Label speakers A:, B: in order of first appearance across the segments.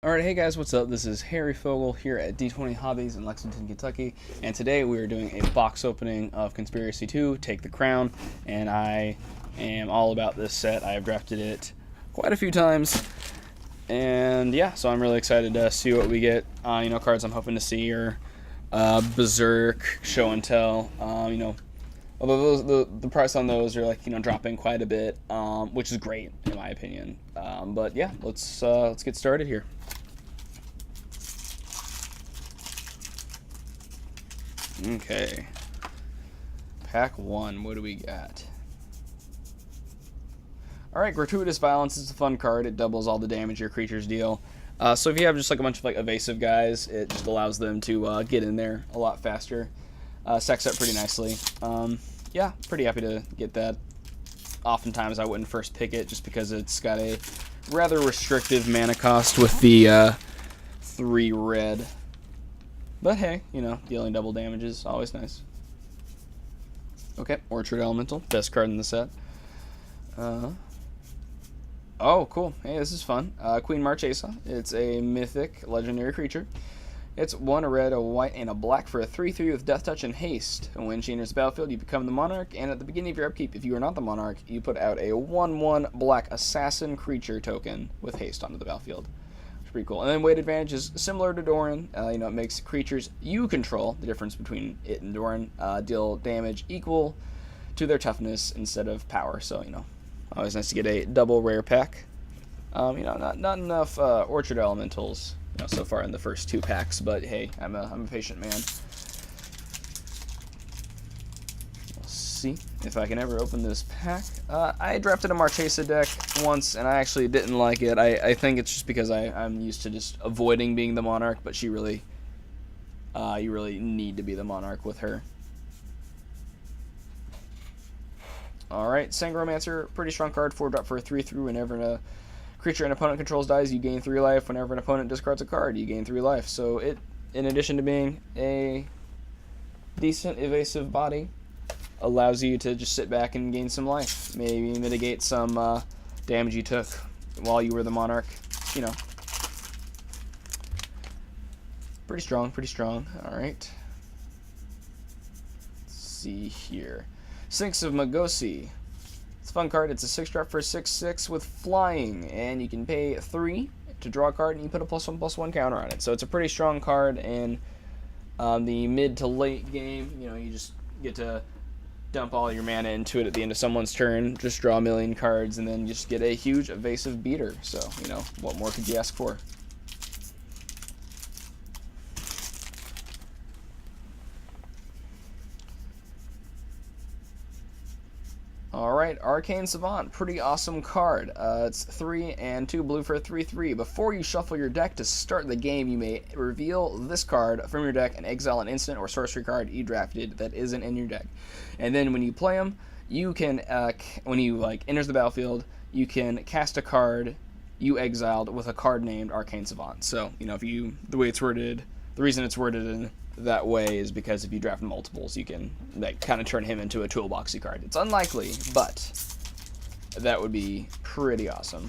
A: Alright, hey guys, what's up? This is Harry Fogel here at D20 Hobbies in Lexington, Kentucky, and today we are doing a box opening of Conspiracy 2, Take the Crown, and I am all about this set. I have drafted it quite a few times, and yeah, so I'm really excited to see what we get. Cards I'm hoping to see are Berserk, Show and Tell, although the price on those are dropping quite a bit, which is great in my opinion. But yeah, let's get started here. Okay. Pack 1, what do we got? Alright, Gratuitous Violence is a fun card. It doubles all the damage your creatures deal. So if you have just like a bunch of evasive guys, it just allows them to get in there a lot faster. Stacks up pretty nicely. Yeah, pretty happy to get that. Oftentimes I wouldn't first pick it just because it's got a rather restrictive mana cost with the 3 red. But hey, dealing double damage is always nice. Okay, Orchard Elemental, best card in the set. Oh, cool. Hey, this is fun. Queen Marchesa. It's a mythic legendary creature. It's 1 a red, a white, and a black for a 3/3 with Death Touch and Haste. And when she enters the battlefield, you become the Monarch, and at the beginning of your upkeep, if you are not the Monarch, you put out a 1/1 black assassin creature token with Haste onto the battlefield. Pretty cool. And then weight advantage is similar to Doran. It makes creatures you control, the difference between it and Doran, deal damage equal to their toughness instead of power. So, always nice to get a double rare pack. Not enough Orchard Elementals, so far in the first 2 packs, but hey, I'm a patient man. See if I can ever open this pack. I drafted a Marchesa deck once, and I actually didn't like it. I think it's just because I'm used to just avoiding being the Monarch, but she really, you really need to be the Monarch with her. Alright, Sangromancer, pretty strong card, 4-drop for a 3/3. Whenever a creature an opponent controls dies, you gain 3 life. Whenever an opponent discards a card, you gain 3 life. So it, in addition to being a decent evasive body, allows you to just sit back and gain some life. Maybe mitigate some damage you took while you were the Monarch. Pretty strong, pretty strong. Alright. Let's see here. Sinks of Magosi. It's a fun card. It's a 6-drop for 6/6 with flying, and you can pay 3 to draw a card, and you put a +1/+1 counter on it. So it's a pretty strong card, and the mid to late game, you just get to dump all your mana into it at the end of someone's turn, just draw a million cards, and then just get a huge evasive beater. So, what more could you ask for? Alright, Arcane Savant, pretty awesome card. It's 3 and 2 blue for a 3/3. Before you shuffle your deck to start the game, you may reveal this card from your deck and exile an instant or sorcery card you drafted that isn't in your deck. And then when you play them, you can, when you enters the battlefield, you can cast a card you exiled with a card named Arcane Savant. So, the way it's worded, the reason it's worded in that way is because if you draft multiples, you can kind of turn him into a toolboxy card. It's unlikely, but that would be pretty awesome.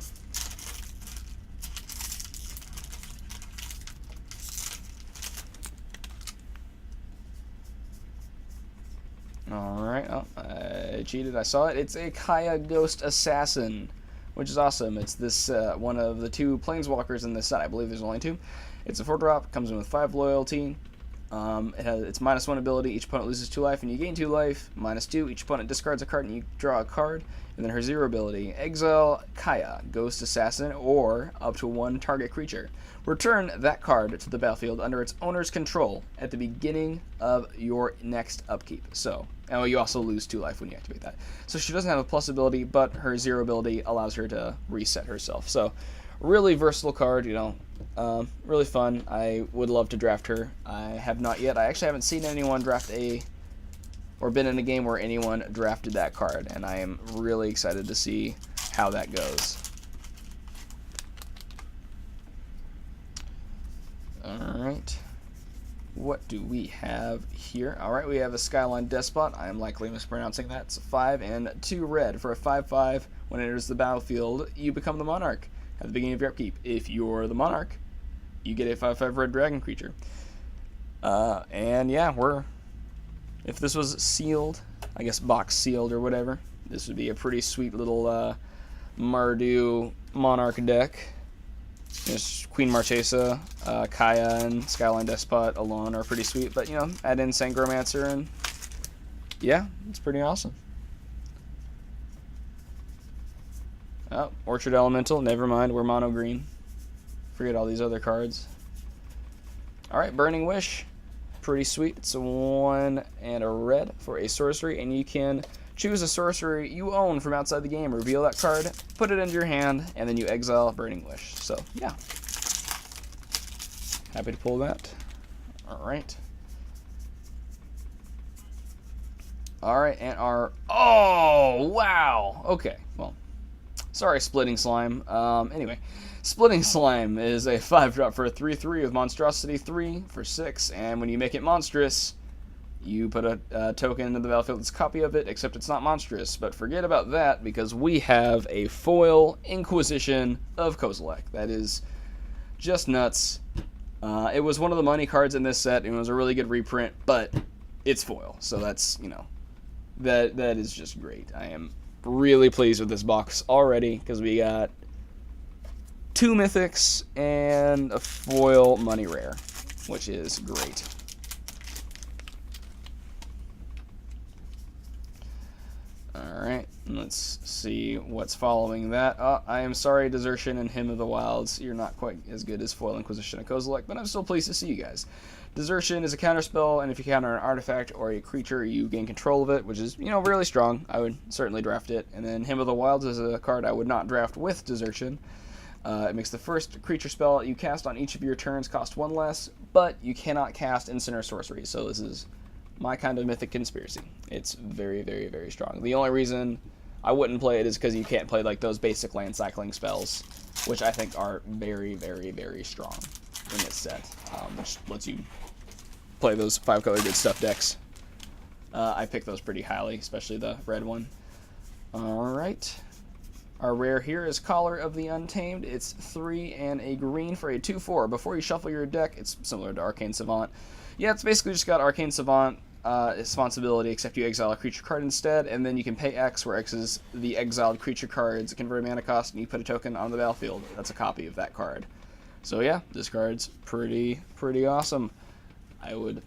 A: Alright, I cheated, I saw it. It's a Kaya Ghost Assassin, which is awesome. It's this one of the 2 planeswalkers in this set. I believe there's only 2. It's a 4-drop, comes in with 5 loyalty. It's -1 ability, each opponent loses 2 life and you gain 2 life. -2, each opponent discards a card and you draw a card. And then her 0 ability, exile Kaya, Ghost Assassin, or up to 1 target creature. Return that card to the battlefield under its owner's control at the beginning of your next upkeep. So, you also lose 2 life when you activate that. So she doesn't have a plus ability, but her 0 ability allows her to reset herself. So, really versatile card, really fun. I would love to draft her. I have not yet. I actually haven't seen anyone draft or been in a game where anyone drafted that card, and I am really excited to see how that goes. Alright. What do we have here? Alright, we have a Skyline Despot. I am likely mispronouncing that. It's 5 and 2 red for a 5/5. When it enters the battlefield, you become the Monarch. At the beginning of your upkeep, if you're the Monarch, you get a 5/5 red dragon creature. And yeah, if this was sealed, I guess box sealed or whatever, this would be a pretty sweet little Mardu Monarch deck. There's Queen Marchesa, Kaya, and Skyline Despot alone are pretty sweet, but add in Sangromancer, and yeah, it's pretty awesome. Oh, Orchard Elemental, never mind, we're mono green. Forget all these other cards. Alright, Burning Wish, pretty sweet. It's a 1 and a red for a sorcery, and you can choose a sorcery you own from outside the game, reveal that card, put it into your hand, and then you exile Burning Wish. So, yeah. Happy to pull that. Alright. Alright, and oh, wow! Okay, well, sorry, Splitting Slime. Anyway, Splitting Slime is a 5-drop for a 3/3 with Monstrosity 3 for 6, and when you make it monstrous, you put a token into the battlefield that's a copy of it, except it's not monstrous. But forget about that, because we have a foil Inquisition of Kozilek. That is just nuts. It was one of the money cards in this set, and it was a really good reprint, but it's foil. So that's, that is just great. I am really pleased with this box already, because we got 2 mythics and a foil money rare, which is great. Alright, let's see what's following that. I am sorry, Desertion and Hymn of the Wilds. You're not quite as good as Foil Inquisition of Kozilek, but I'm still pleased to see you guys. Desertion is a counterspell, and if you counter an artifact or a creature, you gain control of it, which is, really strong. I would certainly draft it. And then Hymn of the Wilds is a card I would not draft with Desertion. It makes the first creature spell you cast on each of your turns cost 1 less, but you cannot cast instant or sorcery, so this is my kind of Mythic Conspiracy. It's very, very, very strong. The only reason I wouldn't play it is because you can't play like those basic land cycling spells, which I think are very, very, very strong in this set, which lets you play those 5-color good stuff decks. I pick those pretty highly, especially the red one. Alright. Our rare here is Collar of the Untamed. It's 3 and a green for a 2/4. Before you shuffle your deck, it's similar to Arcane Savant. Yeah, it's basically just got Arcane Savant responsibility, except you exile a creature card instead, and then you can pay X, where X is the exiled creature card's converted mana cost, and you put a token on the battlefield. That's a copy of that card. So yeah, this card's pretty awesome. I would,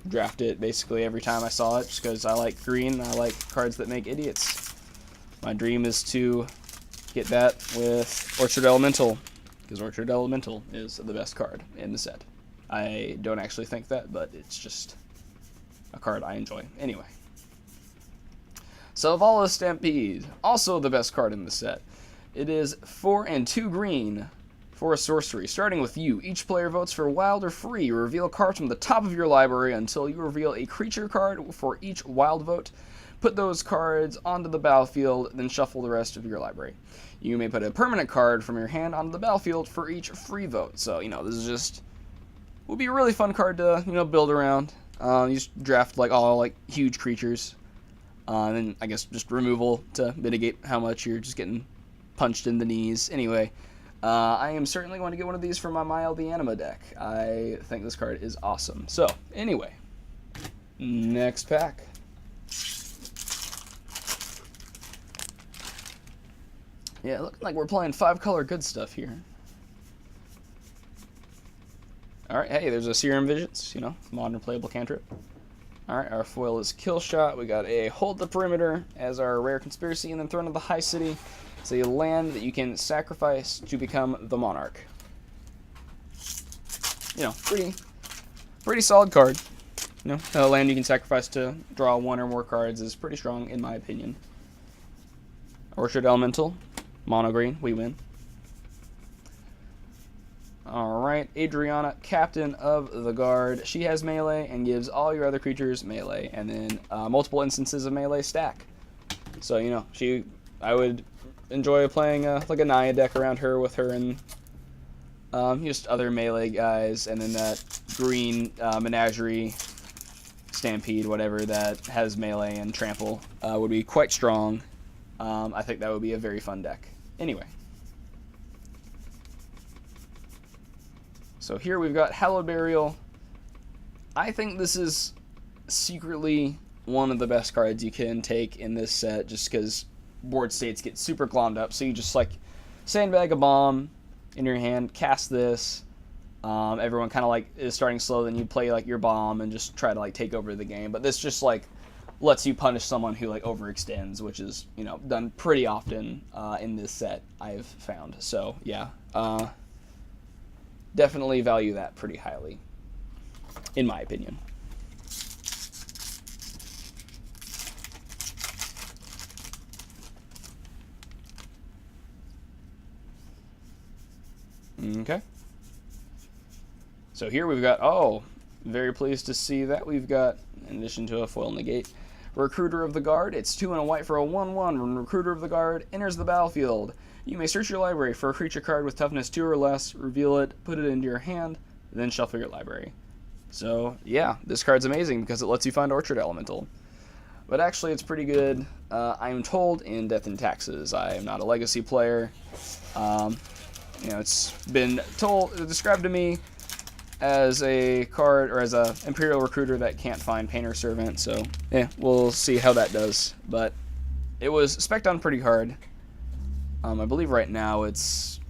A: draft it basically every time I saw it, just because I like green, and I like cards that make idiots. My dream is to get that with Orchard Elemental, because Orchard Elemental is the best card in the set. I don't actually think that, but it's just a card I enjoy. Anyway. Selvala Stampede, also the best card in the set. It is 4 and 2 green for a sorcery. Starting with you, each player votes for wild or free. You reveal cards from the top of your library until you reveal a creature card for each wild vote. Put those cards onto the battlefield, then shuffle the rest of your library. You may put a permanent card from your hand onto the battlefield for each free vote. So, this is just would be a really fun card to, build around. You just draft all huge creatures. And then I guess just removal to mitigate how much you're just getting punched in the knees. Anyway, I am certainly going to get one of these for my Mile the Anima deck. I think this card is awesome. So, anyway, next pack. Yeah, looking like we're playing 5-color good stuff here. Alright, hey, there's a Serum Visions, modern playable cantrip. Alright, our foil is Kill Shot. We got a Hold the Perimeter as our rare Conspiracy, and then Throne of the High City. It's a land that you can sacrifice to become the Monarch. Pretty solid card. A land you can sacrifice to draw 1 or more cards is pretty strong, in my opinion. Orchard Elemental, mono green, we win. Alright, Adriana, Captain of the Guard. She has melee and gives all your other creatures melee, and then multiple instances of melee stack. So, I would enjoy playing like a Naya deck around her with her and just other melee guys, and then that green Menagerie, Stampede, whatever, that has melee and trample would be quite strong. I think that would be a very fun deck. Anyway. So here we've got Hallowed Burial. I think this is secretly one of the best cards you can take in this set, just because board states get super glommed up. So you just like sandbag a bomb in your hand, cast this. Everyone kind of like is starting slow, then you play like your bomb and just try to like take over the game. But this just like lets you punish someone who like overextends, which is, you know, done pretty often in this set, I've found. So yeah, definitely value that pretty highly, in my opinion. Okay. So here we've got, oh, very pleased to see that we've got, in addition to a foil negate, Recruiter of the Guard. It's 2 and a white for a 1/1. When Recruiter of the Guard enters the battlefield, you may search your library for a creature card with toughness 2 or less, reveal it, put it into your hand, then shuffle your library. So yeah, this card's amazing because it lets you find Orchard Elemental. But actually it's pretty good, I'm told, in Death and Taxes. I am not a Legacy player. You know, it's been described to me as a card, or as a Imperial Recruiter that can't find Painter Servant, so yeah, we'll see how that does. But it was spec'd on pretty hard. I believe right now it's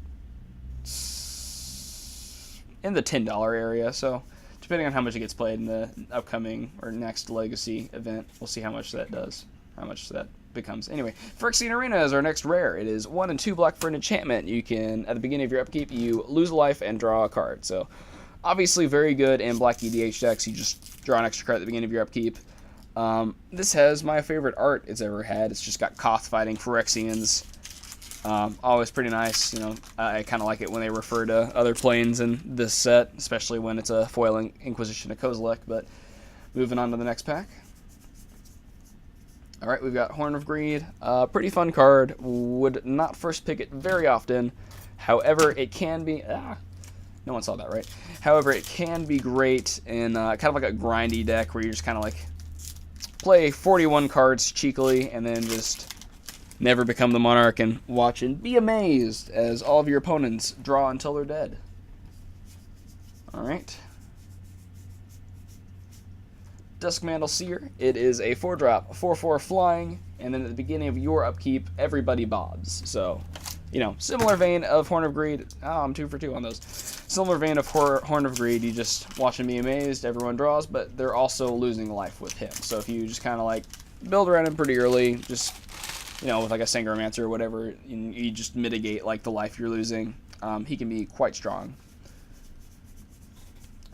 A: in the $10 area, so depending on how much it gets played in the upcoming or next Legacy event, we'll see how much that does, how much that becomes. Anyway, Phyrexian Arena is our next rare. It is 1 and 2 black for an enchantment. You can, at the beginning of your upkeep, you lose a life and draw a card. So obviously very good in black EDH decks. You just draw an extra card at the beginning of your upkeep. This has my favorite art it's ever had. It's just got Koth fighting Phyrexians. Always pretty nice. You know, I kind of like it when they refer to other planes in this set, especially when it's a foiling Inquisition of Kozilek. But moving on to the next pack. Alright, we've got Horn of Greed. Pretty fun card. Would not first pick it very often. However, it can be... no one saw that, right? However, it can be great in kind of like a grindy deck where you just kind of like play 41 cards cheekily and then just never become the Monarch and watch and be amazed as all of your opponents draw until they're dead. Alright. Duskmantle Seer. It is a 4-drop, 4/4 flying, and then at the beginning of your upkeep, everybody bobs. So, you know, similar vein of Horn of Greed. Oh, I'm 2 for 2 on those. Similar vein of Horn of Greed. You just watch and be amazed. Everyone draws, but they're also losing life with him. So if you just kind of like build around him pretty early, just, you know, with like a Sangromancer or whatever, you just mitigate like the life you're losing. He can be quite strong.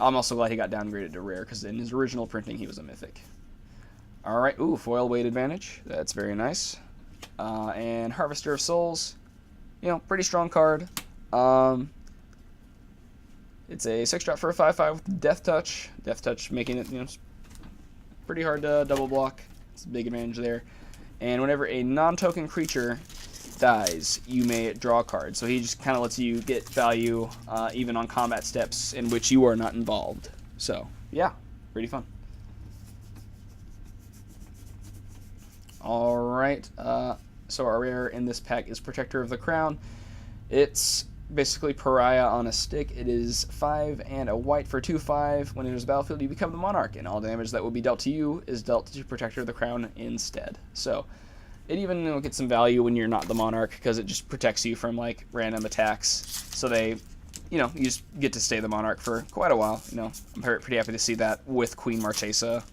A: I'm also glad he got downgraded to rare, because in his original printing he was a mythic. Alright, ooh, foil weight advantage. That's very nice. And Harvester of Souls. You know, pretty strong card. It's a 6-drop for a 5/5 with Death Touch. Death Touch making it, you know, pretty hard to double block. It's a big advantage there. And whenever a non-token creature dies, you may draw a card. So he just kind of lets you get value even on combat steps in which you are not involved. So yeah, pretty fun. Alright, so our rare in this pack is Protector of the Crown. It's basically Pariah on a stick. It is 5 and a white for 2/5. When it enters the battlefield, you become the Monarch, and all damage that will be dealt to you is dealt to Protector of the Crown instead. So it even, you know, gets some value when you're not the Monarch, because it just protects you from like random attacks. So they, you know, you just get to stay the Monarch for quite a while. You know, I'm pretty happy to see that with Queen Marchesa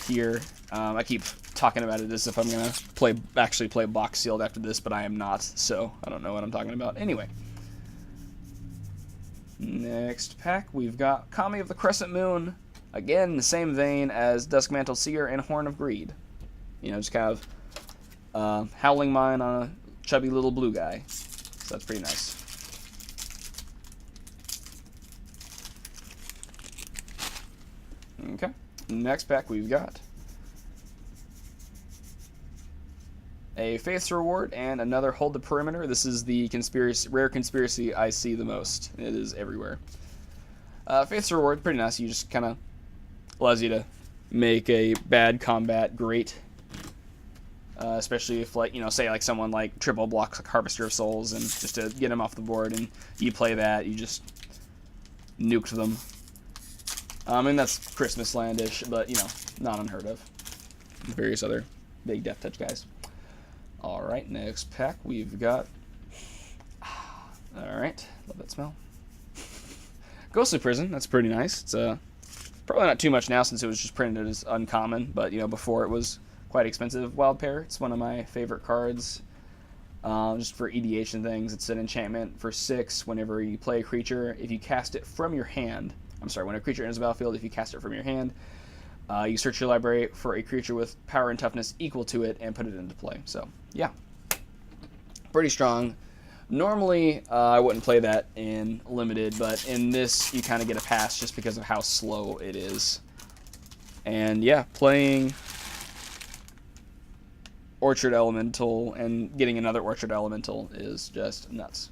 A: here. I keep talking about it as if I'm gonna actually play Box Sealed after this, but I am not. So I don't know what I'm talking about. Anyway, next pack we've got Kami of the Crescent Moon. Again, the same vein as Duskmantle Seer and Horn of Greed. You know, just kind of Howling Mine on a chubby little blue guy. So that's pretty nice. Okay. Next pack we've got a Faith's Reward and another Hold the Perimeter. This is the rare conspiracy I see the most. It is everywhere. Faith's Reward, pretty nice. You just kind of allows you to make a bad combat great. Especially if, like, you know, say like someone like triple blocks like Harvester of Souls, and just to get him off the board, and you play that, you just nuked them. And that's Christmas landish, but, you know, not unheard of. Various other big death touch guys. Alright, next pack we've got... Alright, love that smell. Ghostly Prison, that's pretty nice. It's probably not too much now since it was just printed as uncommon, but, you know, before it was quite expensive. Wild Pair, it's one of my favorite cards. Just for EDH and things, it's an enchantment for 6 whenever you play a creature. If you cast it from your hand, when a creature enters the battlefield, if you cast it from your hand, you search your library for a creature with power and toughness equal to it and put it into play. So, yeah. Pretty strong. Normally, I wouldn't play that in Limited, but in this, you kind of get a pass just because of how slow it is. And, yeah, playing Orchard Elemental and getting another Orchard Elemental is just nuts.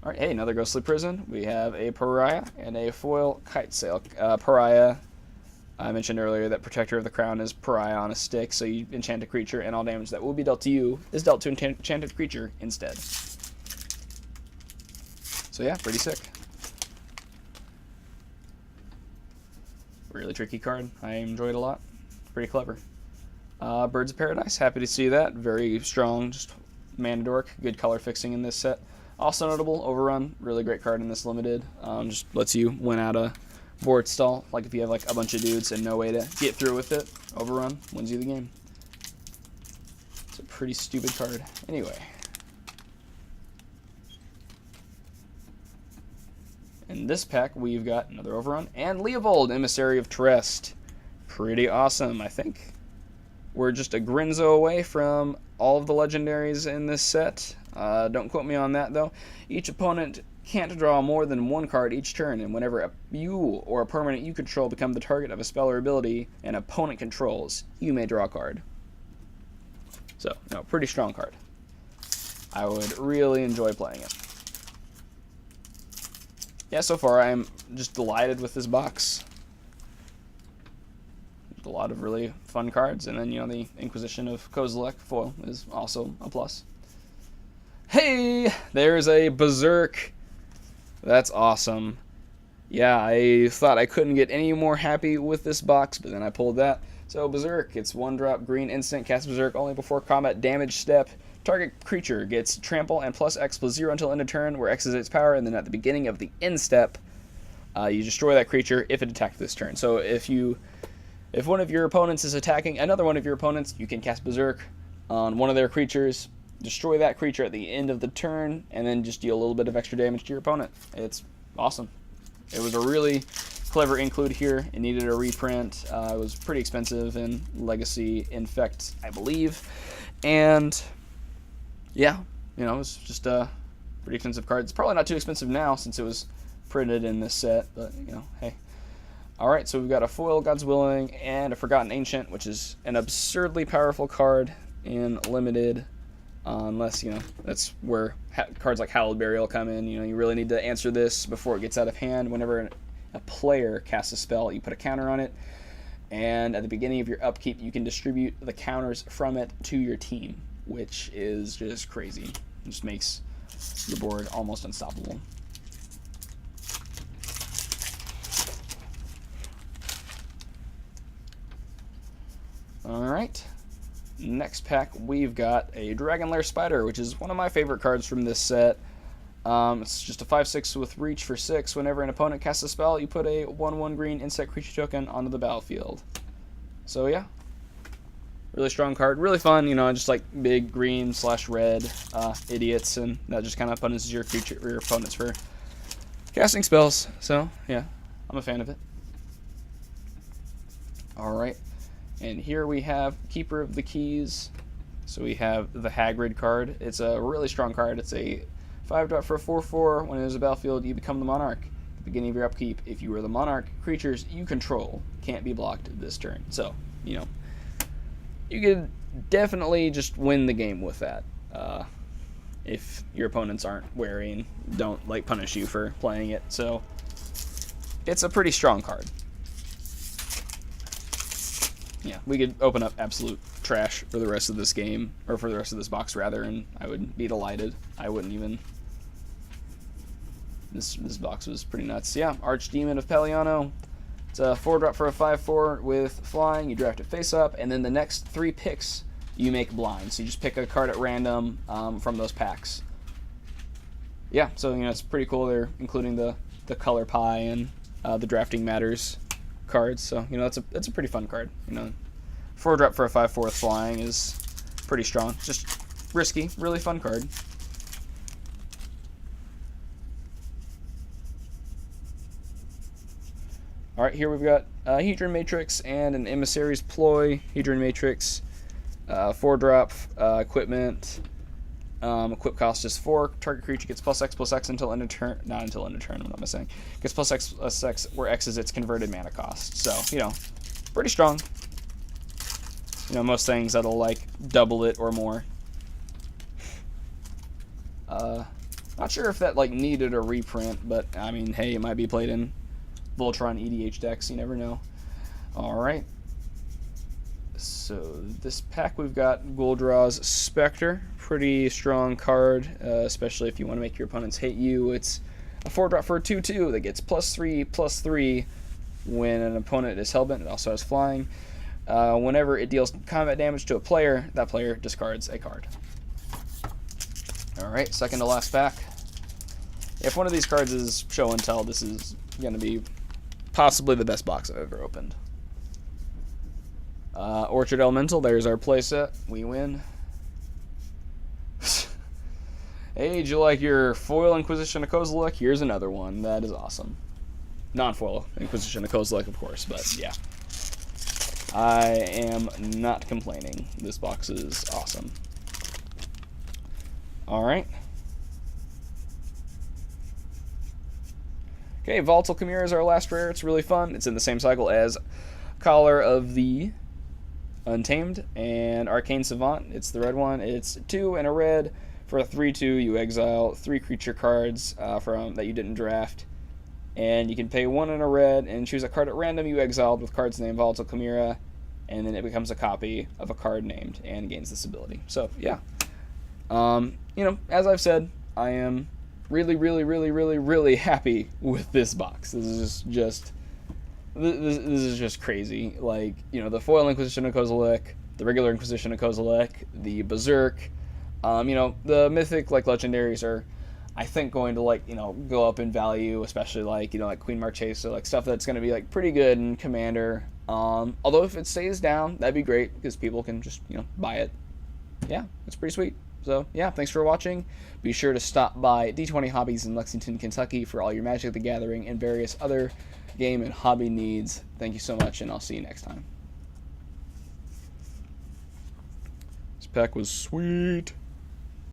A: Alright, hey, another Ghostly Prison. We have a Pariah and a Foil Kite Sail. Pariah, I mentioned earlier that Protector of the Crown is Pariah on a stick, so you enchant a creature and all damage that will be dealt to you is dealt to an enchanted creature instead. So yeah, pretty sick. Really tricky card. I enjoyed it a lot. Pretty clever. Birds of Paradise, happy to see that. Very strong, just mana dork. Good color fixing in this set. Also notable, Overrun, really great card in this Limited. Just lets you win out a board stall. Like if you have like a bunch of dudes and no way to get through with it, Overrun wins you the game. It's a pretty stupid card. Anyway. In this pack, we've got another Overrun and Leovold, Emissary of Trest. Pretty awesome, I think. We're just a Grinzo away from all of the legendaries in this set. Don't quote me on that, though. Each opponent can't draw more than one card each turn, and whenever you or a permanent you control become the target of a spell or ability an opponent controls, you may draw a card. So, no, pretty strong card. I would really enjoy playing it. Yeah, so far I'm just delighted with this box. A lot of really fun cards, and then, you know, the Inquisition of Kozilek foil is also a plus. Hey, there's a Berserk. That's awesome. Yeah, I thought I couldn't get any more happy with this box, but then I pulled that. So Berserk, it's 1-drop green instant, cast Berserk only before combat damage step. Target creature gets trample and plus X plus 0 until end of turn, where X is its power, and then at the beginning of the end step, you destroy that creature if it attacked this turn. So if one of your opponents is attacking another one of your opponents, you can cast Berserk on one of their creatures, destroy that creature at the end of the turn, and then just deal a little bit of extra damage to your opponent. It's awesome. It was a really clever include here. It needed a reprint. It was pretty expensive in Legacy Infect, I believe. And yeah, you know, it was just a pretty expensive card. It's probably not too expensive now since it was printed in this set, but, you know, hey. Alright, so we've got a Foil, God's Willing, and a Forgotten Ancient, which is an absurdly powerful card in Limited, unless, you know, that's where cards like Hallowed Burial come in. You know, you really need to answer this before it gets out of hand. Whenever a player casts a spell, you put a counter on it, and at the beginning of your upkeep, you can distribute the counters from it to your team, which is just crazy. It just makes your board almost unstoppable. Alright, next pack we've got a Dragonlair Spider, which is one of my favorite cards from this set. It's just a 5/6 with reach for 6. Whenever an opponent casts a spell, you put a 1/1 green insect creature token onto the battlefield. So yeah, really strong card, really fun, you know, just like big green / red idiots, and that just kind of punishes your creature or your opponents for casting spells. So yeah, I'm a fan of it. Alright. And here we have Keeper of the Keys. So we have the Hagrid card. It's a really strong card. It's a 5-drop for a 4/4. When it is a battlefield, you become the Monarch. At the beginning of your upkeep, if you are the Monarch, creatures you control can't be blocked this turn. So, you know, you could definitely just win the game with that. If your opponents aren't wary and don't, like, punish you for playing it. So, it's a pretty strong card. Yeah, we could open up absolute trash for the rest of this game, or for the rest of this box rather, and I would be delighted. I wouldn't even this box was pretty nuts. Yeah, Archdemon of Peliano. It's a 4-drop for a 5/4 with flying. You draft it face up, and then the next 3 picks you make blind. So you just pick a card at random from those packs. Yeah, so it's pretty cool. They're including the color pie and the drafting matters cards. So that's a pretty fun card. 4-drop for a 5/4 with flying is pretty strong. Just risky, really fun card. Alright, here we've got Hedron Matrix and an Emissary's Ploy. Hedron Matrix, 4-drop, equipment. Equip cost is 4. Target creature gets +X/+X until end of turn. Not until end of turn, what am I saying? Gets +X/+X, where X is its converted mana cost. So, pretty strong. Most things that'll, like, double it or more. Not sure if that, like, needed a reprint, but, I mean, hey, it might be played in Voltron EDH decks, you never know. Alright. So this pack we've got Goldraw's Spectre. Pretty strong card, especially if you want to make your opponents hate you. It's a 4-drop for a 2/2 that gets +3/+3 when an opponent is hellbent. It also has flying. Whenever it deals combat damage to a player, that player discards a card. Alright, second to last pack. If one of these cards is show and tell, this is going to be possibly the best box I've ever opened. Orchard Elemental, there's our playset. We win. Hey, did you like your foil Inquisition of Kozilek? Here's another one. That is awesome. Non-foil Inquisition of Kozilek, of course, but yeah. I am not complaining. This box is awesome. Alright. Okay, Volatile Chimera is our last rare. It's really fun. It's in the same cycle as Collar of the Untamed and Arcane Savant. It's the red one. It's 2 and a red. For a 3/2, you exile 3 creature cards from that you didn't draft. And you can pay 1 and a red and choose a card at random you exiled with cards named Volatile Chimera, and then it becomes a copy of a card named and gains this ability. So, yeah. As I've said, I am really, really, really, really, really happy with this box. This is just crazy. Like, the foil Inquisition of Kozilek, the regular Inquisition of Kozilek, the Berserk, the mythic, like, legendaries are, I think, going to, go up in value, especially, like Queen Marchesa, like, stuff that's going to be, like, pretty good in Commander. Although if it stays down, that'd be great, because people can just, buy it. Yeah, it's pretty sweet. So, yeah, thanks for watching. Be sure to stop by D20 Hobbies in Lexington, Kentucky for all your Magic the Gathering and various other game and hobby needs. Thank you so much, and I'll see you next time. This pack was sweet.